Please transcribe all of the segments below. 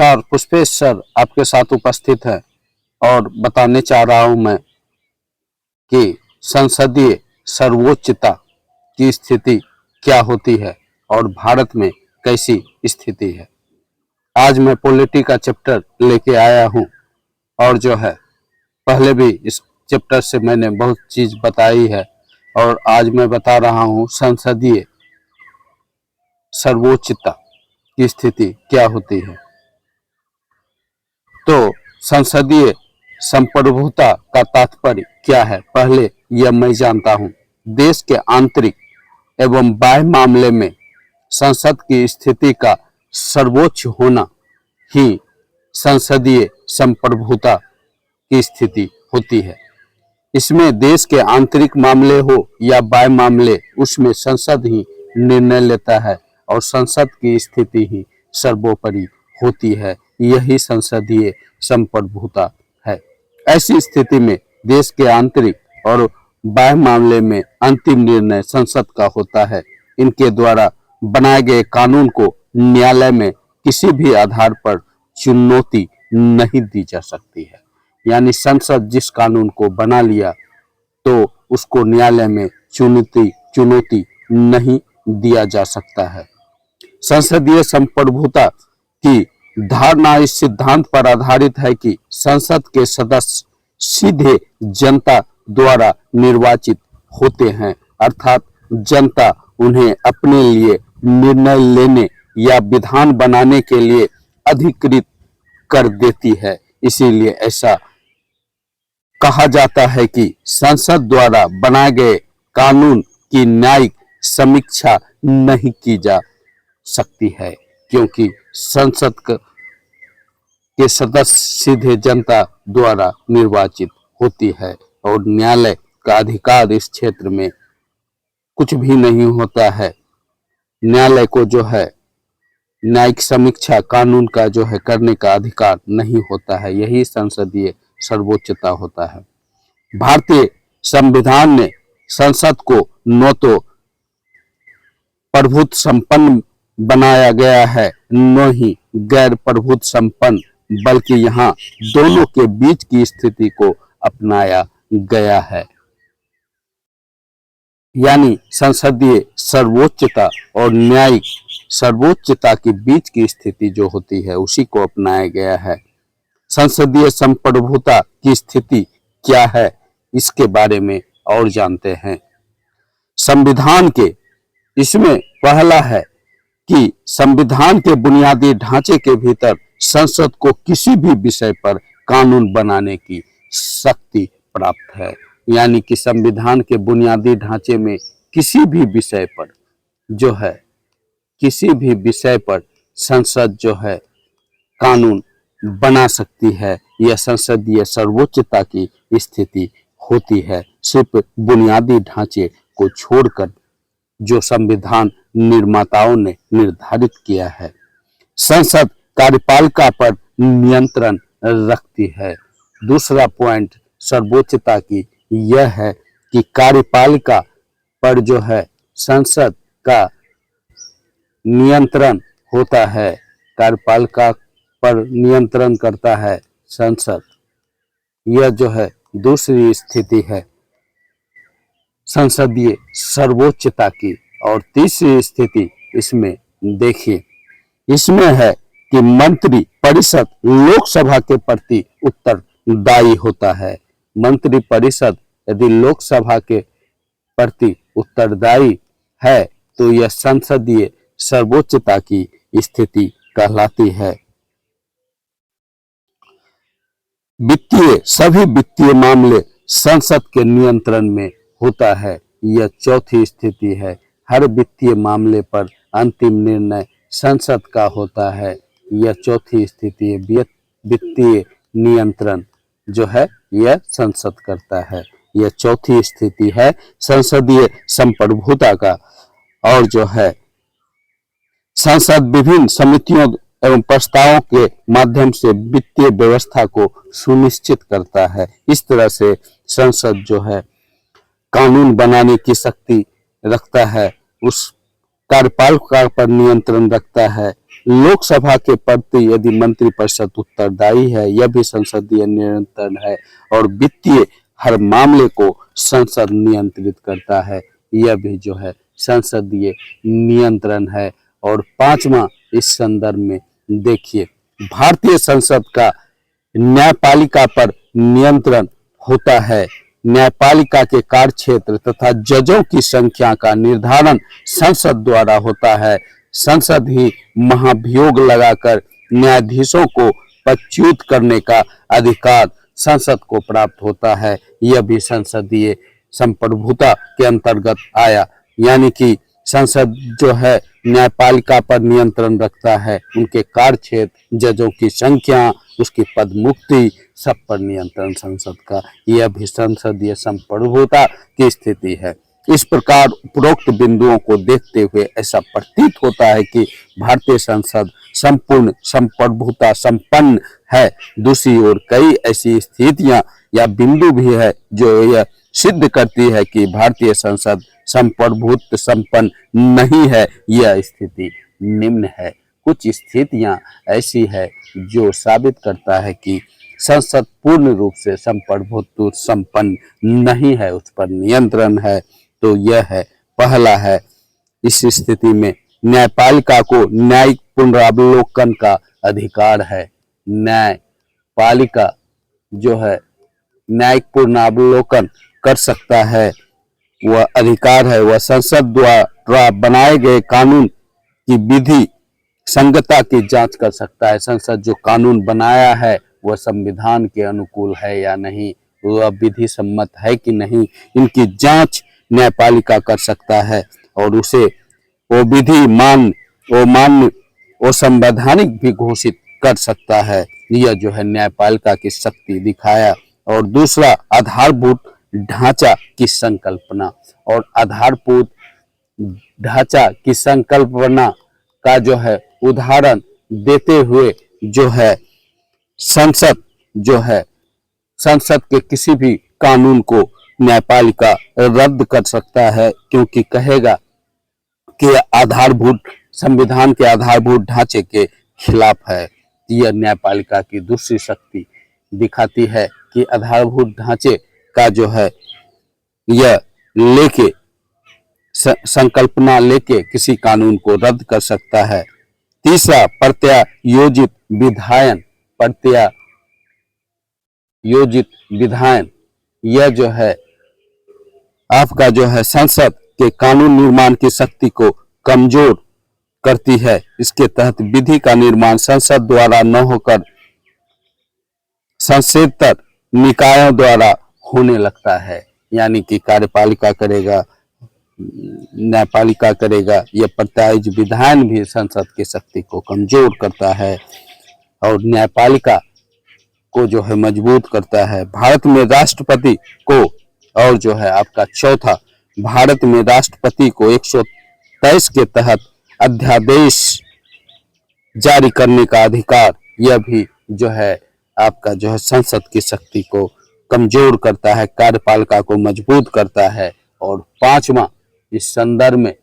नमस्कार, पुष्पेश सर आपके साथ उपस्थित है और बताने चाह रहा हूं मैं कि संसदीय सर्वोच्चता की स्थिति क्या होती है और भारत में कैसी स्थिति है। आज मैं पॉलिटी का चैप्टर लेके आया हूं और जो है पहले भी इस चैप्टर से मैंने बहुत चीज बताई है और आज मैं बता रहा हूं संसदीय सर्वोच्चता की स्थिति क्या होती है। तो संसदीय संप्रभुता का तात्पर्य क्या है, पहले यह मैं जानता हूं। देश के आंतरिक एवं बाह्य मामले में संसद की स्थिति का सर्वोच्च होना ही संसदीय संप्रभुता की स्थिति होती है। इसमें देश के आंतरिक मामले हो या बाह्य मामले, उसमें संसद ही निर्णय लेता है और संसद की स्थिति ही सर्वोपरि होती है। यही संसदीय संप्रभुता है। ऐसी स्थिति में देश के आंतरिक और बाह्य मामले में अंतिम निर्णय संसद का होता है। इनके द्वारा बनाए गए कानून को न्यायालय में किसी भी आधार पर चुनौती नहीं दी जा सकती है। यानी संसद जिस कानून को बना लिया तो उसको न्यायालय में चुनौती नहीं दिया जा सकता है। संसदीय संप्रभुता की धारणा इस सिद्धांत पर आधारित है कि संसद के सदस्य सीधे जनता द्वारा निर्वाचित होते हैं, अर्थात जनता उन्हें अपने लिए निर्णय लेने या विधान बनाने के लिए अधिकृत कर देती है। इसीलिए ऐसा कहा जाता है कि संसद द्वारा बनाए गए कानून की न्यायिक समीक्षा नहीं की जा सकती है, क्योंकि संसद के सदस्य सीधे जनता द्वारा निर्वाचित होती है और न्यायालय का अधिकार इस क्षेत्र में कुछ भी नहीं होता है। न्यायालय को जो है न्यायिक समीक्षा कानून का जो है करने का अधिकार नहीं होता है। यही संसदीय सर्वोच्चता होता है। भारतीय संविधान ने संसद को न तो प्रभुत्व संपन्न बनाया गया है, न ही गैर प्रभुत्व संपन्न, बल्कि यहाँ दोनों के बीच की स्थिति को अपनाया गया है। यानी संसदीय सर्वोच्चता और न्यायिक सर्वोच्चता के बीच की स्थिति जो होती है उसी को अपनाया गया है। संसदीय संप्रभुता की स्थिति क्या है, इसके बारे में और जानते हैं। संविधान के इसमें पहला है कि संविधान के बुनियादी ढांचे के भीतर संसद को किसी भी विषय पर कानून बनाने की शक्ति प्राप्त है। यानी कि संविधान के बुनियादी ढांचे में किसी भी विषय पर जो है किसी भी विषय पर संसद जो है कानून बना सकती है। यह संसदीय सर्वोच्चता की स्थिति होती है। सिर्फ बुनियादी ढांचे को छोड़कर जो संविधान निर्माताओं ने निर्धारित किया है। संसद कार्यपालिका पर नियंत्रण रखती है। दूसरा पॉइंट सर्वोच्चता की यह है कि कार्यपालिका पर जो है संसद का नियंत्रण होता है। कार्यपालिका पर नियंत्रण करता है संसद। यह जो है दूसरी स्थिति है संसदीय सर्वोच्चता की। और तीसरी स्थिति इसमें देखिए, इसमें है कि मंत्री परिषद लोकसभा के प्रति उत्तरदायी होता है। मंत्री परिषद यदि लोकसभा के प्रति उत्तरदायी है तो यह संसदीय सर्वोच्चता की स्थिति कहलाती है। सभी वित्तीय मामले संसद के नियंत्रण में होता है। यह चौथी स्थिति है। हर वित्तीय मामले पर अंतिम निर्णय संसद का होता है। यह चौथी स्थिति है। वित्तीय नियंत्रण जो है यह संसद करता है। यह चौथी स्थिति है संसदीय संप्रभुता का। और जो है संसद विभिन्न समितियों एवं प्रस्तावों के माध्यम से वित्तीय व्यवस्था को सुनिश्चित करता है। इस तरह से संसद जो है कानून बनाने की शक्ति रखता है, उस कार्यपालिका पर नियंत्रण रखता है लोकसभा के प्रति यदि मंत्रिपरिषद उत्तरदायी है, यह भी संसदीय नियंत्रण है। और वित्तीय हर मामले को संसद नियंत्रित करता है, यह भी जो है संसदीय नियंत्रण है। और पांचवा इस संदर्भ में देखिए, भारतीय संसद का न्यायपालिका पर नियंत्रण होता है। न्यायपालिका के कार्य क्षेत्र तथा जजों की संख्या का निर्धारण संसद द्वारा होता है। संसद ही महाभियोग लगाकर न्यायाधीशों को पदच्युत करने का अधिकार संसद को प्राप्त होता है। यह भी संसदीय संप्रभुता के अंतर्गत आया, यानी कि संसद जो है न्यायपालिका पर नियंत्रण रखता है, उनके कार्य क्षेत्र, जजों की संख्या, उसकी पद मुक्ति, सब पर नियंत्रण संसद का। यह भी संसदीय संप्रभुता की स्थिति है। इस प्रकार उपरोक्त बिंदुओं को देखते हुए ऐसा प्रतीत होता है कि भारतीय संसद संपूर्ण संप्रभुता संपन्न है। दूसरी ओर कई ऐसी स्थितियां या बिंदु भी है जो यह सिद्ध करती है कि भारतीय संसद संप्रभुत्व संपन्न नहीं है। यह स्थिति निम्न है। कुछ स्थितियां ऐसी है जो साबित करता है कि संसद पूर्ण रूप से संप्रभुत्व संपन्न नहीं है, उस पर नियंत्रण है। तो यह है, पहला है, इस स्थिति में न्यायपालिका को न्यायिक पुनरावलोकन का अधिकार है। न्यायपालिका जो है न्यायिक पुनरावलोकन कर सकता है, वह अधिकार है। वह संसद द्वारा बनाए गए कानून की विधि संगतता की जांच कर सकता है। संसद जो कानून बनाया है वह संविधान के अनुकूल है या नहीं, वह विधि सम्मत है कि नहीं, इनकी जांच न्यायपालिका कर सकता है। और उसे वो विधि मान्य वो संवैधानिक भी घोषित कर सकता है। यह जो है न्यायपालिका की शक्ति दिखाया। और दूसरा, आधारभूत ढांचा की संकल्पना। और आधारभूत ढांचा की संकल्पना का जो है उदाहरण देते हुए जो है संसद के किसी भी कानून को न्यायपालिका रद्द कर सकता है, क्योंकि कहेगा कि आधारभूत संविधान के आधारभूत ढांचे के खिलाफ है। यह न्यायपालिका की दूसरी शक्ति दिखाती है कि आधारभूत ढांचे का जो है यह लेके संकल्पना लेके किसी कानून को रद्द कर सकता है। तीसरा, प्रत्यायोजित विधायन, यह जो है आपका जो है संसद के कानून निर्माण की शक्ति को कमजोर करती है। इसके तहत विधि का निर्माण संसद द्वारा न होकर संसदीय निकायों द्वारा होने लगता है, यानी कि कार्यपालिका करेगा, न्यायपालिका करेगा। यह प्रत्यायोजित विधायन भी संसद की शक्ति को कमजोर करता है और न्यायपालिका को जो है मजबूत करता है। भारत में राष्ट्रपति को, और जो है आपका चौथा, भारत में राष्ट्रपति को 123 के तहत अध्यादेश जारी करने का अधिकार। यह भी जो है आपका जो है संसद की शक्ति को कमजोर करता है, कार्यपालिका को मजबूत करता है। और पांचवा, इस संदर्भ में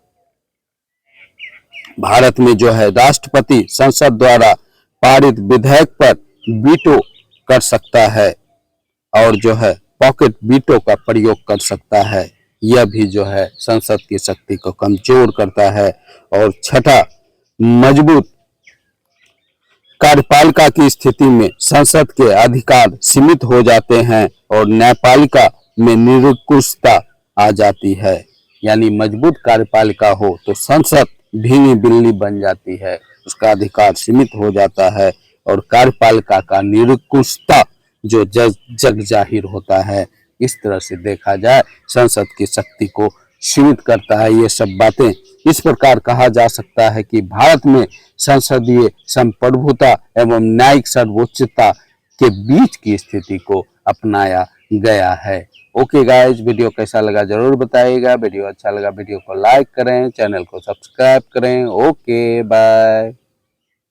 भारत में जो है राष्ट्रपति संसद द्वारा पारित विधेयक पर वीटो कर सकता है और जो है पॉकेट वीटो का प्रयोग कर सकता है। यह भी जो है संसद की शक्ति को कमजोर करता है। और छठा, मजबूत कार्यपालिका की स्थिति में संसद के अधिकार सीमित हो जाते हैं और न्यायपालिका में निरंकुशता आ जाती है। यानी मजबूत कार्यपालिका हो तो संसद भीनी बिल्ली बन जाती है, उसका अधिकार सीमित हो जाता है और कार्यपालिका का निरंकुशता जो जग जाहिर होता है। इस तरह से देखा जाए संसद की शक्ति को सीमित करता है। ये सब बातें, इस प्रकार कहा जा सकता है कि भारत में संसदीय संप्रभुता एवं न्यायिक सर्वोच्चता के बीच की स्थिति को अपनाया गया है। ओके गाइस, वीडियो कैसा लगा जरूर बताइएगा। वीडियो अच्छा लगा वीडियो को लाइक करें, चैनल को सब्सक्राइब करें। Okay bye.